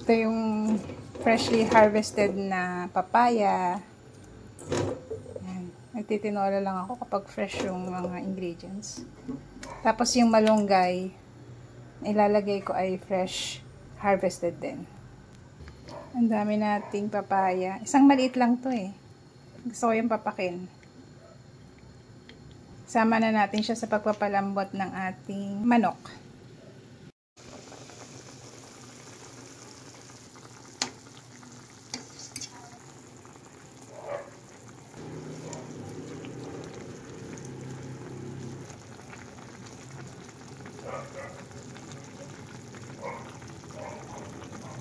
Ito yung freshly harvested na papaya. Ayan. Nagtitinola lang ako kapag fresh yung mga ingredients. Tapos yung malunggay, ilalagay ko ay fresh harvested din. Ang dami nating papaya. Isang maliit lang to eh. Gusto ko yung papakin. Sama na natin siya sa pagpapalambot ng ating manok.